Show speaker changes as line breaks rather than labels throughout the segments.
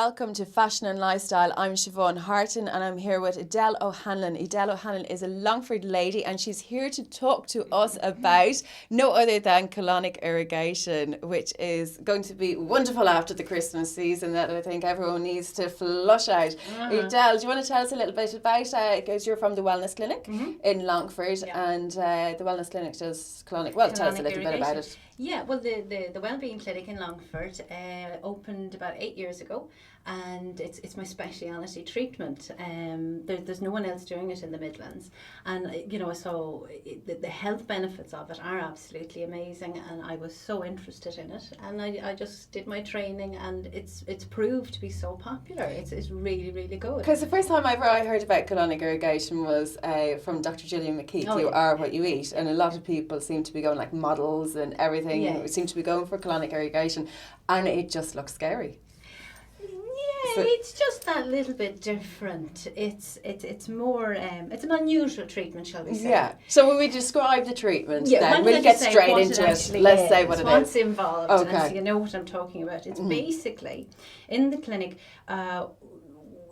welcome to Fashion and Lifestyle. I'm Siobhan Harton and I'm here with Adele O'Hanlon. Adele O'Hanlon is a Longford lady and she's here to talk to us about no other than colonic irrigation, which is going to be wonderful after the Christmas season that I think everyone needs to flush out. Adele, do you want to tell us a little bit about, because you're from the Wellness Clinic in Longford, and the Wellness Clinic does colonic, well, tell us a little bit about it.
Yeah, well, the Wellbeing Clinic in Longford opened about 8 years ago, and it's my speciality treatment. There's no one else doing it in the Midlands, and so the health benefits of it are absolutely amazing, and I was so interested in it, and I just did my training, and it's proved to be so popular. It's really, really good.
Because the first time I heard about colonic irrigation was from Dr. Gillian McKeith, You Are What You Eat, and a lot of people seem to be going, like models and everything, seem to be going for colonic irrigation, and it just looks scary.
Yeah, it's just that little bit different. It's more it's an unusual treatment, shall we say?
Yeah. So when we describe the treatment, then we'll get straight into it. Let's say what it is.
What's involved,
okay.
And so you know what I'm talking about. It's basically in the clinic.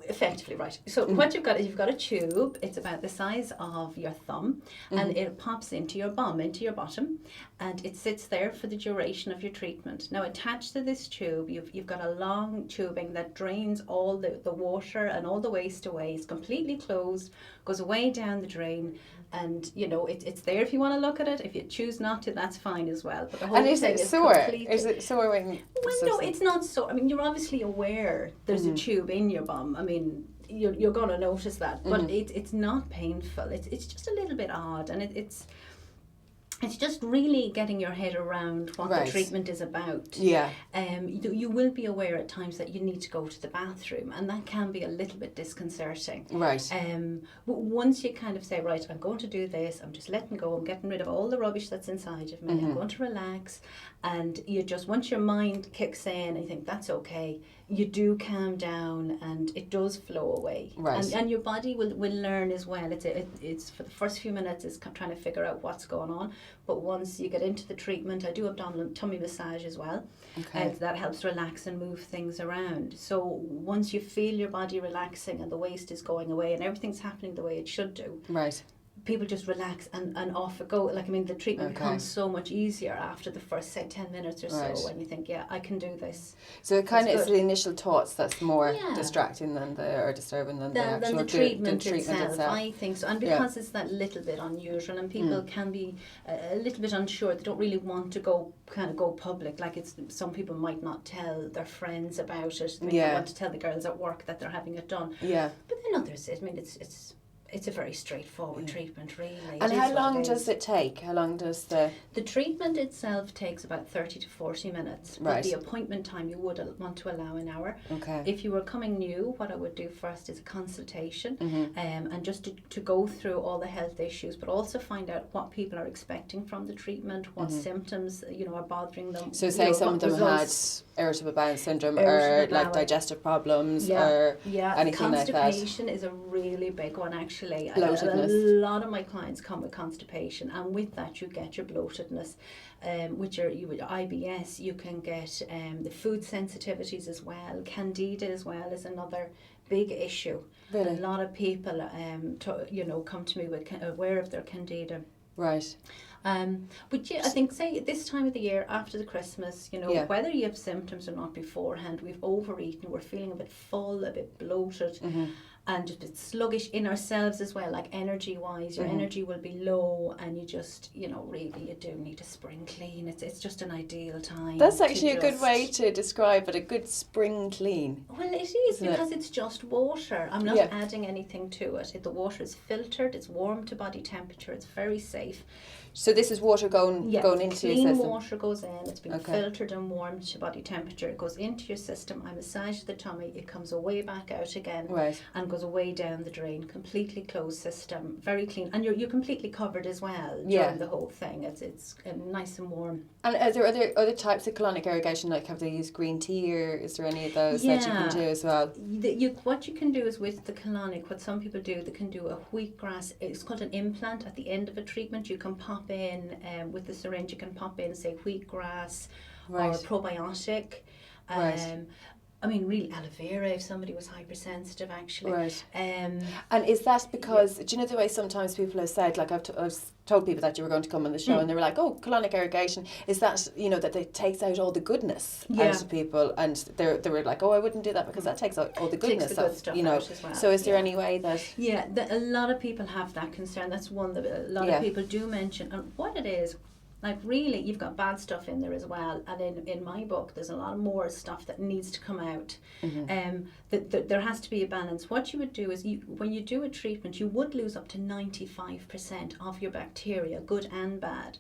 Effectively, right. So what you've got is you've got a tube. It's about the size of your thumb, and it pops into your bum, into your bottom, and it sits there for the duration of your treatment. Now, attached to this tube, you've got a long tubing that drains all the water and all the waste away. It's completely closed, goes away down the drain, and it's there if you want to look at it. If you choose not to, that's fine as well. But the whole
is
thing
it
is
sore?
completely...
Is it sore when?
Well, no, it's not sore. I mean, you're obviously aware there's a tube in your bum. I mean, you're going to notice that, but it's not painful. It's just a little bit odd, and it's just really getting your head around what the treatment is about.
Yeah.
You will be aware at times that you need to go to the bathroom, and that can be a little bit disconcerting.
Right.
Once you kind of say, right, I'm going to do this, I'm just letting go, I'm getting rid of all the rubbish that's inside of me, I'm going to relax, and you just, once your mind kicks in and you think that's okay, you do calm down and it does flow away.
Right.
And your body will learn as well. It's for the first few minutes is trying to figure out what's going on, but once you get into the treatment, I do abdominal tummy massage as well.
Okay.
That helps relax and move things around. So once you feel your body relaxing and the waste is going away and everything's happening the way it should do,
right,
people just relax and off it go. Like, I mean, the treatment becomes so much easier after the first, say, 10 minutes or so, and you think, yeah, I can do this.
So it kind of is the initial thoughts that's more distracting than or disturbing than the actual
treatment itself. I think so. And because it's that little bit unusual, and people can be a little bit unsure, they don't really want to go public. Like, some people might not tell their friends about it. They don't want to tell the girls at work that they're having it done. Yeah. But then others, I mean, it's a very straightforward treatment, really.
And how long does it take? How long does the
treatment itself takes about 30 to 40 minutes.
Right.
But the appointment time you would want to allow an hour.
Okay.
If you were coming new, what I would do first is a consultation, and just to go through all the health issues, but also find out what people are expecting from the treatment, what symptoms are bothering them.
So say some of them had irritable bowel syndrome or like digestive problems or anything like that.
Constipation is a really big one, actually.
Bloatedness.
A lot of my clients come with constipation, and with that you get your bloatedness, with your IBS. You can get the food sensitivities as well. Candida as well is another big issue.
Really?
A lot of people come to me with aware of their candida.
Right.
But I think, say, this time of the year after the Christmas, whether you have symptoms or not beforehand, we've overeaten, we're feeling a bit full, a bit bloated, and just a bit sluggish in ourselves as well, like energy wise. Your energy will be low, and you just, really, you do need a spring clean. It's just an ideal time.
That's actually a good way to describe it, a good spring clean.
Well, it is, because it's just water. I'm not adding anything to it. The water is filtered, it's warm to body temperature, it's very safe.
So this is water going into your system?
Clean water goes in, it's been filtered and warmed to body temperature. It goes into your system, I massage the tummy, it comes away back out again, and goes away down the drain. Completely closed system, very clean. And you're completely covered as well during the whole thing. It's nice and warm.
And are there other types of colonic irrigation, like have they used green tea, or is there any of those that you can do as well?
What you can do is with the colonic, what some people do, they can do a wheatgrass, it's called an implant at the end of a treatment. You can pop in with the syringe, you can pop in, say, wheatgrass or probiotic. I mean, really, aloe vera if somebody was hypersensitive, actually.
Right.
Um,
And is that because, do you know the way sometimes people have said, like I've told people that you were going to come on the show and they were like, oh, colonic irrigation, is that, that it takes out all the goodness out of people, and they were like, oh, I wouldn't do that because that takes out all the goodness
takes the good stuff out as well.
So is there any way that...
Yeah, a lot of people have that concern. That's one that a lot of people do mention. And what it is, like really, you've got bad stuff in there as well. And in my book, there's a lot more stuff that needs to come out. There has to be a balance. What you would do is, when you do a treatment, you would lose up to 95% of your bacteria, good and bad.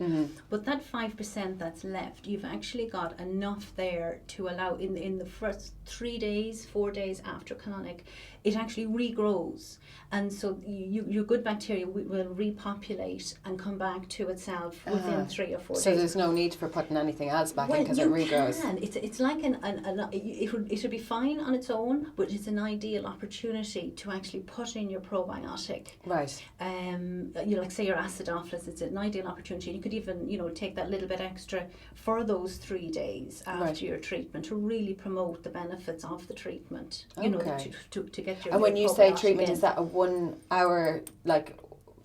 But that 5% that's left, you've actually got enough there to allow, in the first 3 days, 4 days after colonic, it actually regrows. And so your good bacteria will repopulate and come back to itself within 3 or 4 days.
So there's no need for putting anything else back in because it regrows.
Can. It's like it would be fine on its own, but it's an ideal opportunity to actually put in your probiotic.
Right.
Like say your acidophilus, it's an ideal opportunity. You could even take that little bit extra for those 3 days after your treatment to really promote the benefits of the treatment. To get your.
And when you say treatment, is that a 1 hour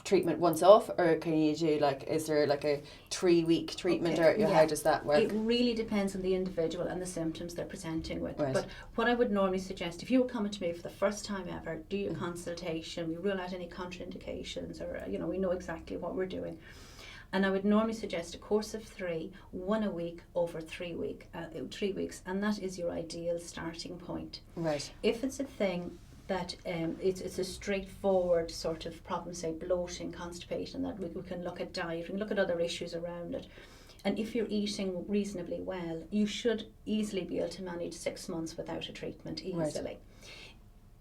treatment once off, or can you do is there a 3-week treatment, or how does that work?
It really depends on the individual and the symptoms they're presenting with.
Right.
But what I would normally suggest, if you were coming to me for the first time ever, do your consultation, we rule out any contraindications, or we know exactly what we're doing. And I would normally suggest a course of 3, 1 a week over 3 weeks, and that is your ideal starting point.
Right.
If it's a thing that it's a straightforward sort of problem, say bloating, constipation, that we can look at diet, we can look at other issues around it. And if you're eating reasonably well, you should easily be able to manage 6 months without a treatment easily. Right.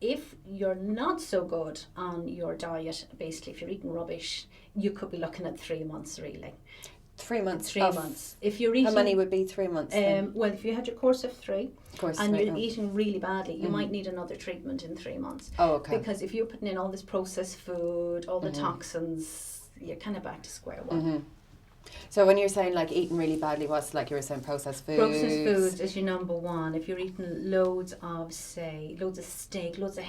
If you're not so good on your diet, basically if you're eating rubbish, you could be looking at 3 months really.
3 months.
3 months. If you're eating,
how many would be 3 months?
Well, if you had your course of 3, and you're eating really badly, you might need another treatment in 3 months.
Oh, okay.
Because if you're putting in all this processed food, all the toxins, you're kind of back to square one.
So when you're saying eating really badly, what's you were saying processed foods?
Processed foods is your number one. If you're eating loads of steak,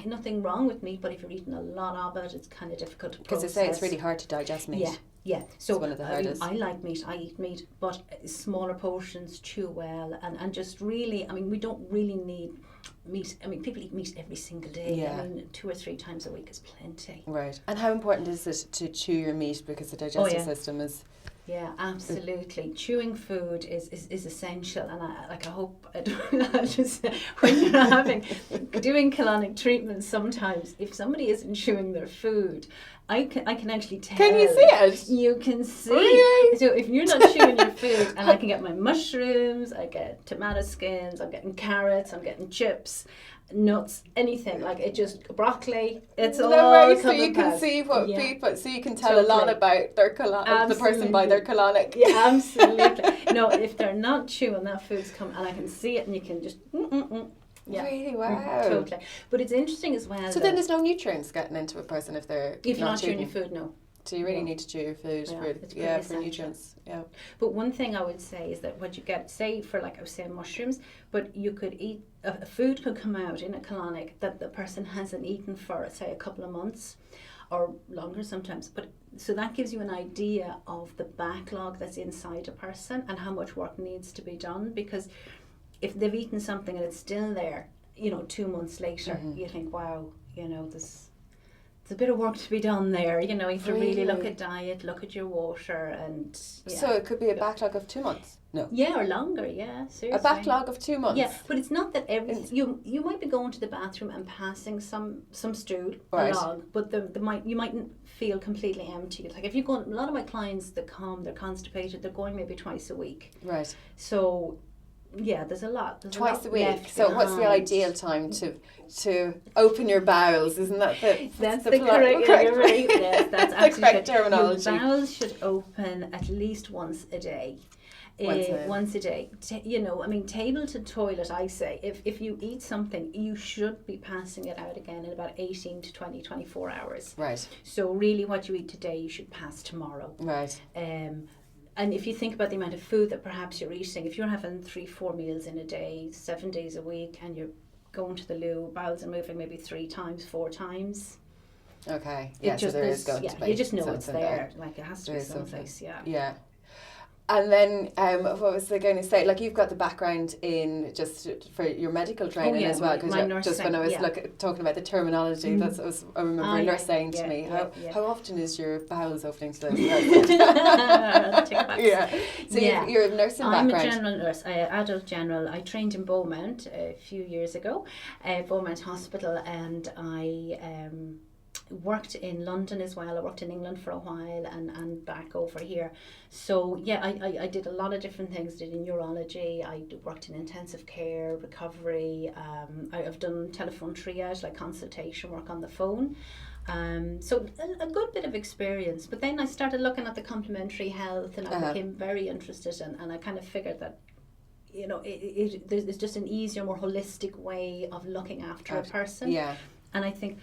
nothing wrong with meat, but if you're eating a lot of it, it's kind of difficult to process.
Because they say it's really hard to digest meat.
Yeah. So
it's one of the hardest.
I like meat, I eat meat, but smaller portions, chew well, and just really, we don't really need meat. People eat meat every single day.
Yeah.
2 or 3 times a week is plenty.
Right. And how important is it to chew your meat, because the digestive system is...
Yeah, absolutely. Chewing food is essential, and I hope when you're doing colonic treatment, sometimes if somebody isn't chewing their food, I can actually tell.
Can you see it?
You can see.
Really?
So if you're not chewing your food, and I can get my mushrooms, I get tomato skins, I'm getting carrots, I'm getting chips, nuts, anything, it just broccoli, it's all
way, so you can see what people, so you can tell a lot about their the person by their colonic.
Yeah, absolutely. No, if they're not chewing, that food's coming, and I can see it, and you can just yeah.
Really, wow.
Totally. But it's interesting as well.
So then there's no nutrients getting into a person if you're
not chewing your food, no.
So you really need to chew your food for nutrients. Yeah.
But one thing I would say is that what you get, say for I was saying mushrooms, but you could eat, a food could come out in a colonic that the person hasn't eaten for, say, a couple of months or longer sometimes. But so that gives you an idea of the backlog that's inside a person and how much work needs to be done, because if they've eaten something and it's still there, 2 months later, you think, wow, there's a bit of work to be done there. You have to really look at diet, look at your water, and
So it could be a backlog of 2 months. No.
Yeah, or longer. Yeah, seriously.
A backlog of 2 months.
Yeah, but it's not that you might be going to the bathroom and passing some stool along, but you mightn't feel completely empty. Like if you go, a lot of my clients that come, they're constipated, they're going maybe twice a week.
Right.
So. Yeah, there's a lot.
Twice a week. So what's the ideal time to open your bowels? Isn't that
that's the correct yes, that's
the correct terminology.
Your bowels should open at least once a day. Once a day. Table to toilet, I say. If you eat something, you should be passing it out again in about 18 to 24 hours.
Right.
So really what you eat today, you should pass tomorrow.
Right.
And if you think about the amount of food that perhaps you're eating, if you're having 3-4 meals in a day, 7 days a week, and you're going to the loo, bowels are moving maybe 3 times, 4 times.
Okay. Yeah, so there is going to be
you just know it's
something
there. Like, it has to
There
be
is something.
someplace, yeah.
Yeah. And then, what was I going to say? Like, you've got the background in just for your medical training as well. Because just when I was talking about the terminology, I remember a nurse saying to me, how often is your bowels opening today? Yeah. So you're a nursing background.
I'm a general nurse, adult general. I trained in Beaumont a few years ago, Beaumont Hospital, and I worked in London as well. I worked in England for a while and back over here. So yeah, I did a lot of different things. Did in neurology, I worked in intensive care, recovery. I've done telephone triage, like consultation work on the phone. So a good bit of experience. But then I started looking at the complementary health, and I became very interested, and I kind of figured that, you know, there's just an easier, more holistic way of looking after a person.
Yeah.
And I think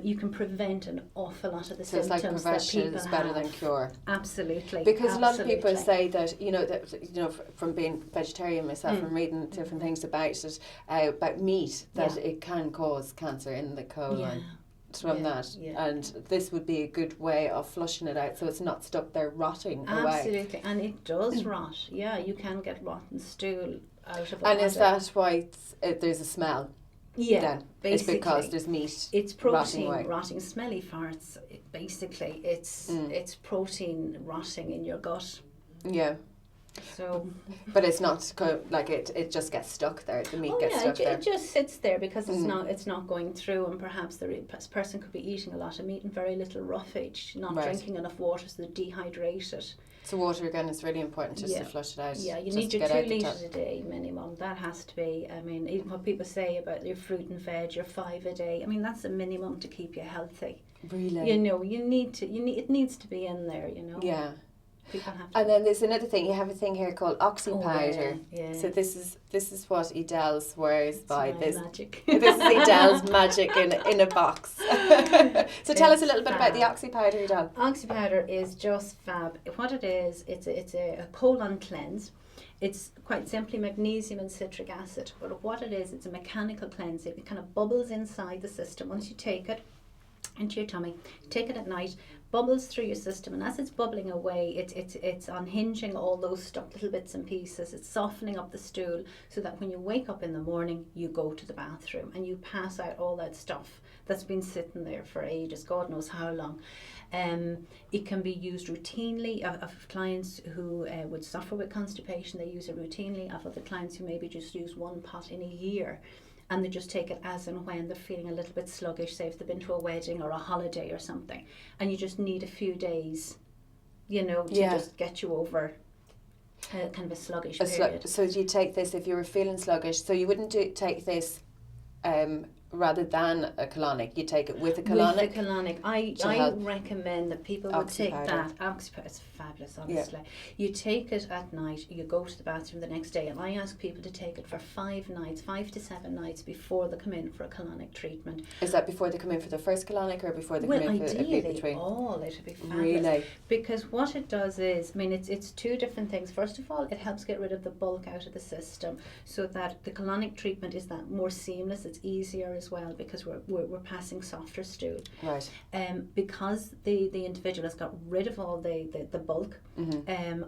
you can prevent an awful lot of the symptoms
that people have. So it's like prevention is better than cure.
Absolutely.
Because a lot of people say that, you know, from being vegetarian myself and reading different things about it, about meat, that it can cause cancer in the colon. From that, and this would be a good way of flushing it out, so it's not stuck there rotting away.
Absolutely, and it does rot. Yeah, you can get rotten stool out of it.
And is that why there's a smell?
Yeah,
then?
Basically,
it's because there's meat.
It's protein rotting, smelly farts. Basically, it's protein rotting in your gut.
Yeah.
So,
but it's not like it just gets stuck there. The meat gets stuck there.
It just sits there because it's not going through, and perhaps the person could be eating a lot of meat and very little roughage, not drinking enough water, so they're dehydrated. So
water again is really important just to flush it out.
Yeah, you need your 2 litres a day minimum. That has to be. I mean, even what people say about your fruit and veg, your 5 a day. I mean, that's a minimum to keep you healthy.
Really.
You know, it needs to be in there. You know.
Yeah.
People have to.
And then there's another thing. You have a thing here called oxy powder.
Yeah.
So this is what Edel swears by.
This magic.
This is Edel's magic in a box. So tell us a little bit about the oxy powder, Edel.
Oxy powder is just fab. What it is, it's a colon cleanse. It's quite simply magnesium and citric acid. But what it is, it's a mechanical cleanse. It kind of bubbles inside the system. Once you take it into your tummy, take it at night, bubbles through your system, and as it's bubbling away, it's unhinging all those stuck little bits and pieces. It's softening up the stool so that when you wake up in the morning, you go to the bathroom and you pass out all that stuff that's been sitting there for ages, God knows how long. It can be used routinely of clients who would suffer with constipation. They use it routinely. Of other clients who maybe just use 1 pot in a year, and they just take it as and when they're feeling a little bit sluggish, say if they've been to a wedding or a holiday or something, and you just need a few days, you know, to just get you over kind of a sluggish period.
So do you take this if you were feeling sluggish? So you wouldn't take this rather than a colonic, you take it with a colonic?
With the colonic. I recommend that people would take that. Oxy powder, it's fabulous, honestly. Yeah. You take it at night, you go to the bathroom the next day, and I ask people to take it for 5 nights, 5 to 7 nights before they come in for a colonic treatment.
Is that before they come in for the first colonic or before they come in for
ideally,
between?
All, it would be fabulous.
Really?
Because what it does is, I mean, it's 2 different things. First of all, it helps get rid of the bulk out of the system so that the colonic treatment is that more seamless, it's easier as well, because we're passing softer stool.
Right.
Because the individual has got rid of all the bulk,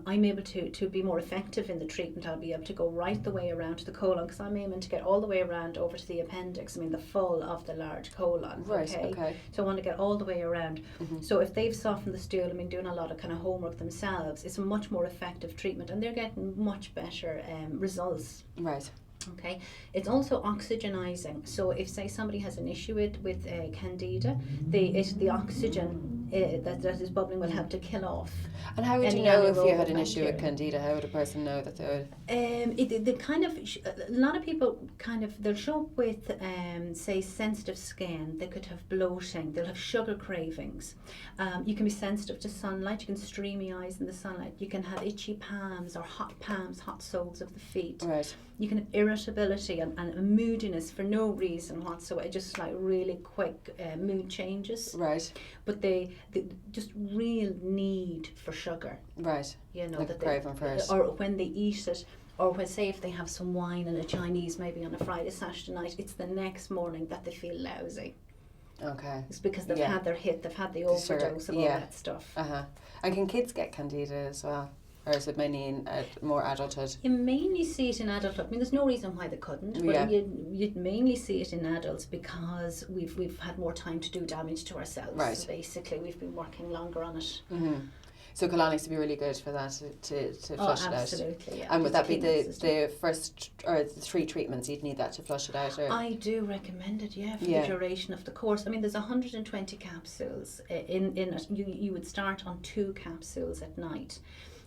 I'm able to be more effective in the treatment. I'll be able to go right the way around to the colon, because I'm aiming to get all the way around over to the appendix, I mean the full of the large colon.
Right, okay.
So I want to get all the way around. So if they've softened the stool, I mean doing a lot of kind of homework themselves, it's a much more effective treatment, and they're getting much better results.
Right.
Okay, it's also oxygenizing. So if say somebody has an issue with candida, the oxygen that is bubbling will help to kill off.
And how would you know if you had an issue with candida? How would a person know that they would?
They kind of a lot of people kind of they'll show up with say sensitive skin. They could have bloating. They'll have sugar cravings. You can be sensitive to sunlight. You can streamy eyes in the sunlight. You can have itchy palms or hot palms, hot soles of the feet.
Right.
You can have irritability and moodiness for no reason whatsoever, just like really quick mood changes.
Right.
But they just real need for sugar.
Right.
You know,
like
that
craving for it.
or when they eat it, or when, say, if they have some wine and a Chinese maybe on a Friday, Saturday night, it's the next morning that they feel lousy.
Okay.
It's because they've had their hit, they've had the overdose of all that stuff.
And can kids get candida as well? Or is it mainly in more adulthood?
You mainly see it in adulthood. I mean, there's no reason why they couldn't, but you'd mainly see it in adults because we've had more time to do damage to ourselves.
Right.
So basically, we've been working longer on it.
Mm-hmm. So colonics would be really good for that to flush it out.
Absolutely, yeah.
And would that be the first or the 3 treatments you'd need that to flush it out? Or?
I do recommend it, for the duration of the course. I mean, there's 120 capsules in it. You would start on 2 capsules at night.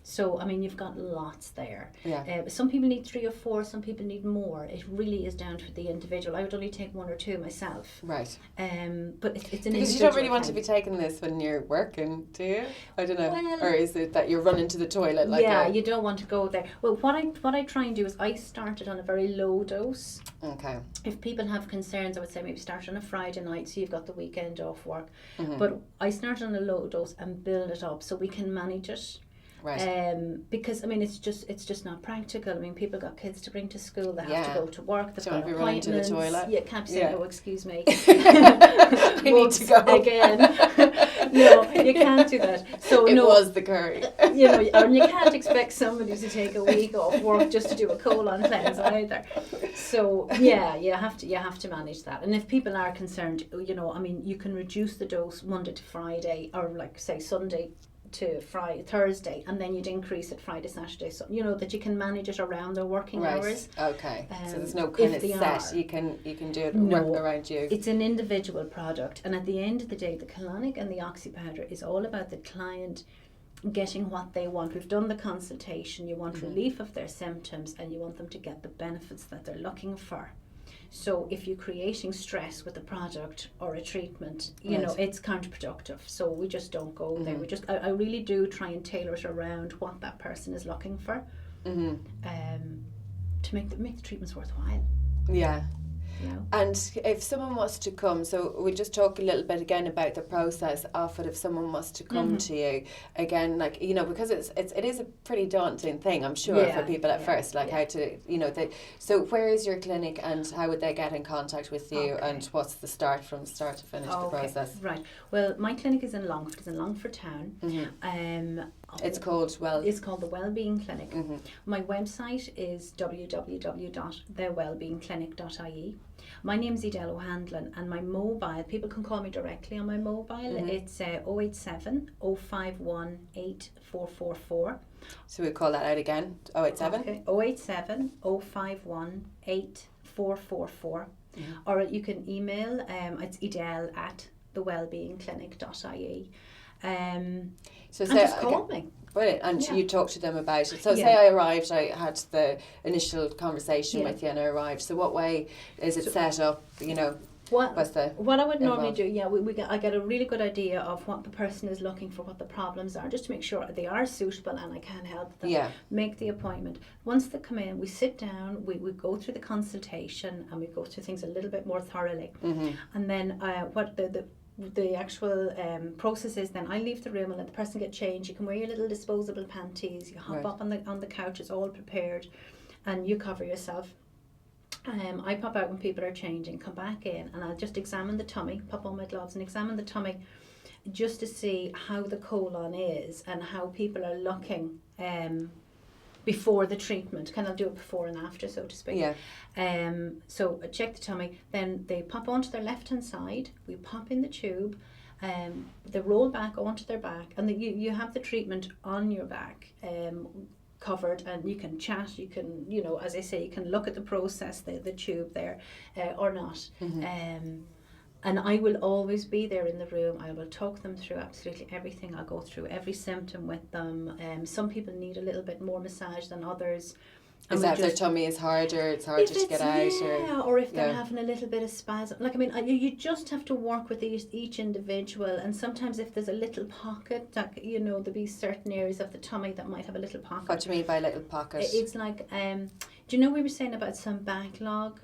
So, I mean, you've got lots there.
Yeah.
Some people need 3 or 4, some people need more. It really is down to the individual. I would only take 1 or 2 myself.
Right.
But it's an
because
individual
you don't really want to
thing.
be taking this when you're working, do you? I don't know.
Well,
or is it that you're running to the toilet? Like
you don't want to go there. Well, what I try and do is I started on a very low dose.
Okay.
If people have concerns, I would say maybe start on a Friday night so you've got the weekend off work.
Mm-hmm.
But I start on a low dose and build it up so we can manage it.
Right.
Because I mean it's just not practical. I mean people got kids to bring to school, they have to go to work, they've got
be running to the toilet.
Yeah, can't say no, excuse me.
I need to go
again. No, you can't do that. So
it was the curry.
And you can't expect somebody to take a week off work just to do a colon cleanse either. So you have to manage that. And if people are concerned, I mean you can reduce the dose Monday to Friday, or like say Sunday to Thursday, and then you'd increase it Friday, Saturday, so that you can manage it around their working hours.
Okay. So there's no kind of set. You can do it work around you.
It's an individual product, and at the end of the day, the colonic and the oxy powder is all about the client getting what they want. We've done the consultation. You want relief of their symptoms, and you want them to get the benefits that they're looking for. So if you're creating stress with a product or a treatment, it's counterproductive. So we just don't go there. We just, I really do try and tailor it around what that person is looking for, to make the treatments worthwhile.
Yeah.
know.
And if someone was to come, so we'll just talk a little bit again about the process of it. If someone was to come to you again, like, you know, because it is a pretty daunting thing, I'm sure, for people at first, like how to, you know, so where is your clinic and how would they get in contact with you, and what's the start from start to finish the process?
Right. Well, my clinic is in Longford. It's in Longford Town.
It's called
the Wellbeing Clinic. My website is www.thewellbeingclinic.ie. My name's Edel O'Hanlon, and my mobile, people can call me directly on my mobile. It's 087 051 8444.
So we call that out again. 087?
Okay. 087 051 8444. Or you can email, it's Edel at thewellbeingclinic.ie.
So
just call me.
Brilliant. And you talk to them about it. So say I arrived, I had the initial conversation with you and I arrived. So what way is it set up, you know?
What I would normally do, I get a really good idea of what the person is looking for, what the problems are, just to make sure they are suitable and I can help them. Make the appointment. Once they come in, we sit down, we go through the consultation and we go through things a little bit more thoroughly. And then what the actual process is, then I leave the room and let the person get changed. You can wear your little disposable panties, you hop up on the couch, it's all prepared, and you cover yourself. I pop out when people are changing, come back in, and I'll just examine the tummy, pop on my gloves and examine the tummy just to see how the colon is and how people are looking before the treatment. Kind of do it before and after, so to speak. So I check the tummy, then they pop onto their left hand side, we pop in the tube, they roll back onto their back, and you have the treatment on your back, covered, and you can chat, you can, you know, as I say, you can look at the process, the tube there, or not. And I will always be there in the room. I will talk them through absolutely everything. I'll go through every symptom with them. Some people need a little bit more massage than others.
Is that if their tummy is harder, it's harder to get out?
Or if they're having a little bit of spasm. Like, I mean, you just have to work with each individual. And sometimes if there's a little pocket, like, you know, there'll be certain areas of the tummy that might have a little pocket.
What do you mean by little pocket?
It's like, do you know we were saying about some backlog?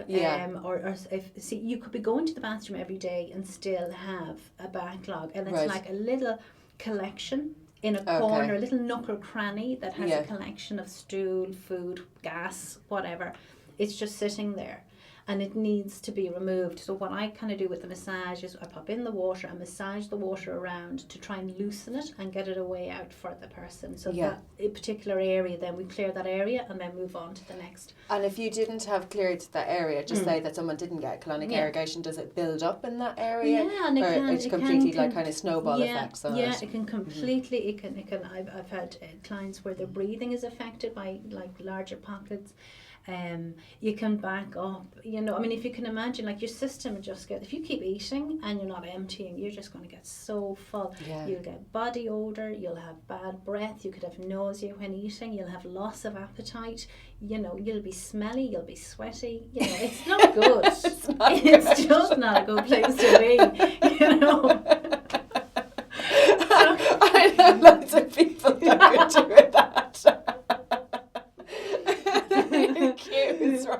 Or if you could be going to the bathroom every day and still have a backlog. And it's like a little collection in a corner, a little nook or cranny that has
Yeah.
a collection of stool, food, gas, whatever. It's just sitting there. And it needs to be removed. So what I kind of do with the massage is I pop in the water and massage the water around to try and loosen it and get it away out for the person. So that particular area, then we clear that area and then move on to the next.
And if you didn't have cleared that area, just say that someone didn't get colonic irrigation, does it build up in that area?
Yeah, and
it's completely like kind of snowball effects on it?
Yeah, it can completely. It can. I've had clients where their breathing is affected by like larger pockets. You can back up, you know, I mean, if you can imagine, like your system just gets, if you keep eating and you're not emptying, you're just going to get so full. You'll get body odor, you'll have bad breath, you could have nausea when eating, you'll have loss of appetite, you know, you'll be smelly, you'll be sweaty, you know, it's not good. It's just not a good place to be, you know.
I know lots of people that could do that.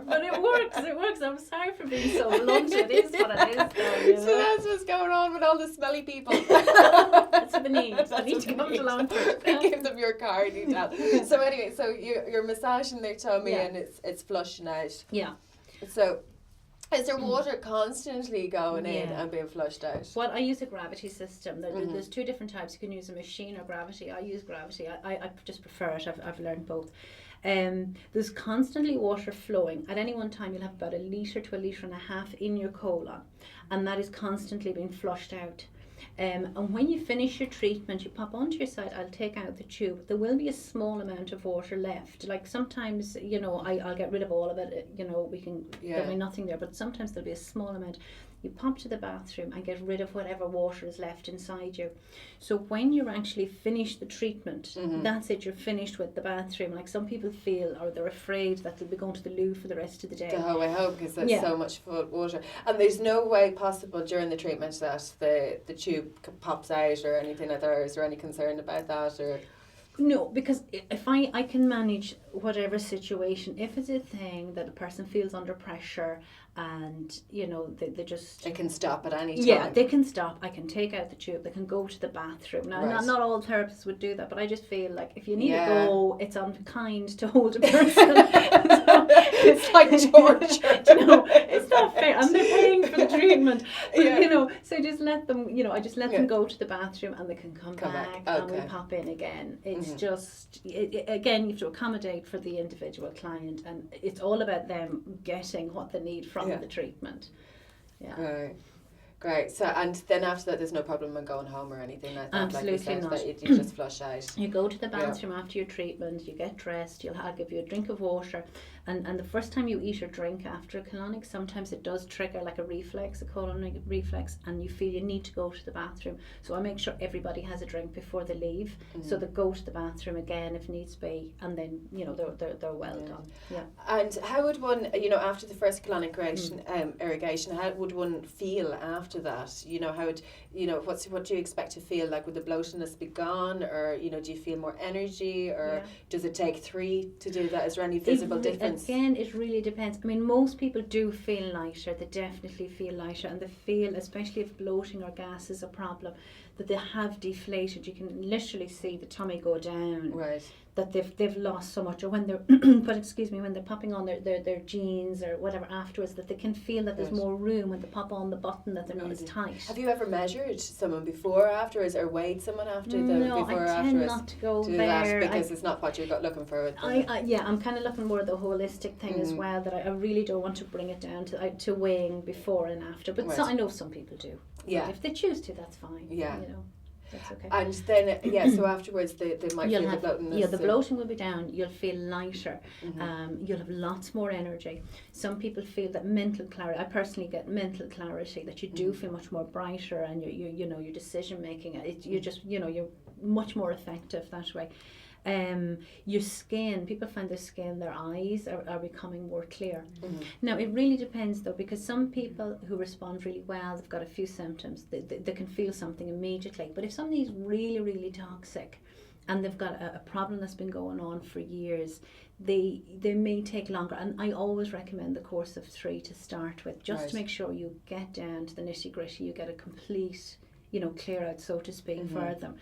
But it works. I'm sorry for being so blunt. It is what it is, though, you know?
So that's what's going on with all the smelly people.
That's what they need. They need to come along for it.
Give them your card detail. So anyway, so you're massaging their tummy and it's flushing out.
Yeah.
So is there water constantly going in and being flushed out?
Well, I use a gravity system. There's two different types. You can use a machine or gravity. I use gravity. I just prefer it. I've learned both. There's constantly water flowing. At any one time you'll have about 1 litre to 1.5 litres in your colon, and that is constantly being flushed out. And when you finish your treatment, you pop onto your side, I'll take out the tube. There will be a small amount of water left. Like sometimes, you know, I'll get rid of all of it, you know, there'll be nothing there, but sometimes there'll be a small amount. You pop to the bathroom and get rid of whatever water is left inside you. So when you're actually finished the treatment, that's it, you're finished with the bathroom. Like some people feel, or they're afraid that they'll be going to the loo for the rest of the day.
The whole way home, because there's so much water. And there's no way possible during the treatment that the tube pops out or anything like that. Is there any concern about that? Or
no, because if I can manage whatever situation, if it's a thing that a person feels under pressure and, you know, they just...
It can stop at any time.
Yeah, they can stop. I can take out the tube. They can go to the bathroom. Now, not all therapists would do that, but I just feel like if you need to go, it's unkind to hold a person. So,
it's like torture.
You know, it's not fair. And they're paying for the treatment. But, you know, so just let them, you know, I just let them go to the bathroom and they can come back. And we pop in again. It's just, again, you have to accommodate for the individual client, and it's all about them getting what they need from the treatment. Yeah.
Great. So, and then after that, there's no problem in going home or anything like that.
Absolutely
like you said,
not.
That you just flush out.
You go to the bathroom after your treatment. You get dressed. I'll give you a drink of water, and the first time you eat or drink after a colonic, sometimes it does trigger like a reflex, a colonic reflex, and you feel you need to go to the bathroom. So I make sure everybody has a drink before they leave, so they go to the bathroom again if needs be, and then you know they're well done. Yeah.
And how would one, you know, after the first colonic irrigation, how would one feel after that? You know, how would, you know, what do you expect to feel like? Would the bloatiness be gone, or you know, do you feel more energy, or does it take 3 to do that? Is there any visible difference?
Again, it really depends. I mean, most people do feel lighter. They definitely feel lighter, and they feel, especially if bloating or gas is a problem, that they have deflated. You can literally see the tummy go down.
Right.
That they've lost so much, or when they're when they're popping on their jeans or whatever afterwards, that they can feel that there's more room when they pop on the button, that they're not as tight.
Have you ever measured someone before or afterwards, or weighed someone after them before or afterwards?
No, I tend not to go
do
there.
That because it's not what you're looking for with them.
I'm kind of looking more at the holistic thing as well, that I really don't want to bring it down to weighing before and after, but I know some people do.
Yeah.
If they choose to, that's fine.
Yeah.
You know. That's okay.
And then, so afterwards they might feel the bloatiness.
Yeah, the bloating will be down. You'll feel lighter. You'll have lots more energy. Some people feel that mental clarity. I personally get mental clarity, that you do feel much more brighter, and you know, your decision making. You're just, you know, you're much more effective that way. Your skin, people find their skin, their eyes are becoming more clear. Now it really depends though, because some people who respond really well, they've got a few symptoms, they can feel something immediately, but if somebody's really, really toxic and they've got a problem that's been going on for years, they may take longer, and I always recommend the course of 3 to start with, just to make sure you get down to the nitty gritty, you get a complete clear out, so to speak, for them.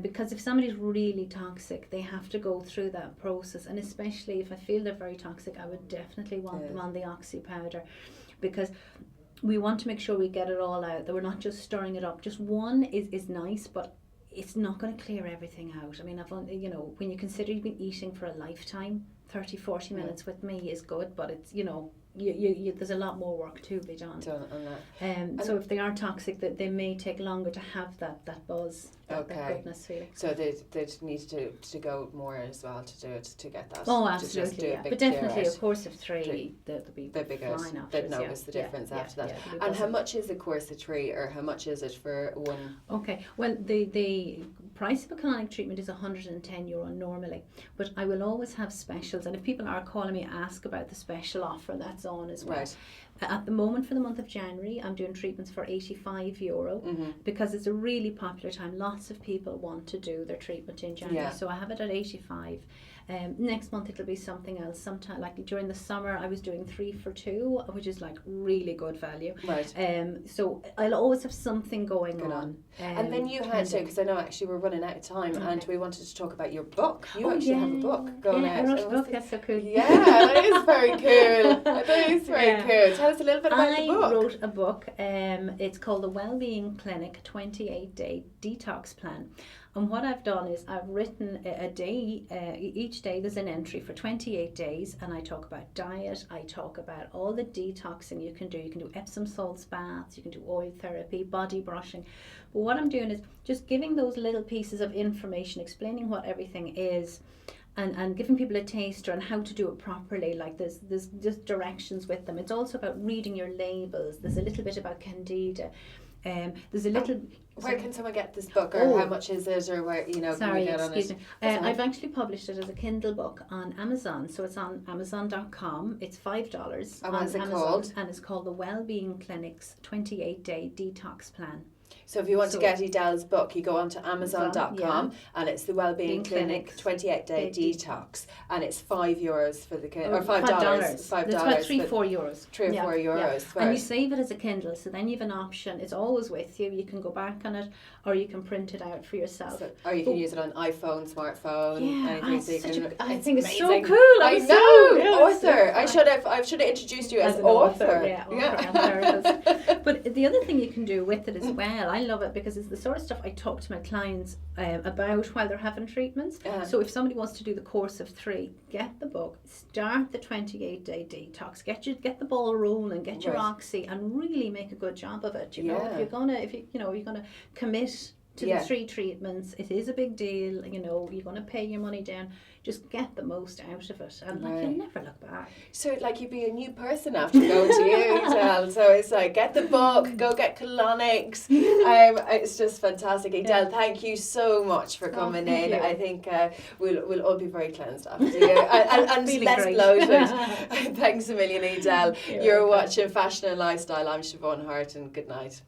Because if somebody's really toxic, they have to go through that process. And especially if I feel they're very toxic, I would definitely want them on the oxy powder, because we want to make sure we get it all out, that we're not just stirring it up. Just one is nice, but it's not going to clear everything out. I mean, I've only, when you consider you've been eating for a lifetime, 30-40 minutes with me is good, but it's, you there's a lot more work to be done
on that.
So if they are toxic, that they may take longer to have that buzz, that goodness feeling.
So they'd need to go more as well to do it, to get that.
Oh, absolutely, yeah. But definitely a course of three, they'll be fine after.
They'd notice the difference after that. And how much is a course of 3, or how much is it for one?
Okay, well, the price of a colonic treatment is €110 normally, but I will always have specials, and if people are calling me, ask about the special offer that's on as well.
Right.
At the moment, for the month of January, I'm doing treatments for €85 because it's a really popular time. Lots of people want to do their treatment in January, so I have it at 85. Next month it'll be something else. Sometime, like during the summer, I was doing 3 for 2, which is like really good value.
Right.
So I'll always have something going on.
And then you had to, because I know actually we're running out of time, and we wanted to talk about your book. You actually have a book going out.
I wrote a book. That's so cool.
Yeah, that is very cool. That is very cool. Tell us a little bit about the book.
I wrote a book. It's called The Wellbeing Clinic 28-Day Detox Plan. And what I've done is I've written a day, each day there's an entry for 28 days, and I talk about diet, I talk about all the detoxing you can do. You can do Epsom salts baths, you can do oil therapy, body brushing. But what I'm doing is just giving those little pieces of information, explaining what everything is, and giving people a taster on how to do it properly. Like there's just directions with them. It's also about reading your labels. There's a little bit about Candida. There's a little...
Where can someone get this book, or how much is it, or where, can we get on it?
Excuse me. I've actually published it as a Kindle book on Amazon, so it's on Amazon.com. It's $5
and
on
what's it
Amazon,
called?
And it's called The Wellbeing Clinic's 28-Day Detox Plan.
So if you want to get Edele's book, you go onto Amazon.com, and it's the Wellbeing Clinic 28-Day Detox, and it's €5 for the or $5.
It's about €3-4.
€3 or €4.
And you save it as a Kindle, so then you have an option. It's always with you. You can go back on it, or you can print it out for yourself.
Or you can use it on iPhone, smartphone, anything.
I think it's so cool.
I know, author. I should have introduced you as author.
Yeah, But the other thing you can do with it as well, I love it because it's the sort of stuff I talk to my clients about while they're having treatments. So if somebody wants to do the course of 3, get the book, start the 28-day detox, get the ball rolling, get your oxy, and really make a good job of it. If you're gonna commit to the 3 treatments, it is a big deal. You're gonna pay your money down. Just get the most out of it, and you'll never look back. So
you'd be a new person after going to you, Edele. So it's like, get the book, go get colonics. It's just fantastic. Edele, thank you so much for coming in.
You.
I think we'll all be very cleansed after you, and less bloated. Thanks a million, Edele. You're watching Fashion and Lifestyle. I'm Siobhan Harton. Good night.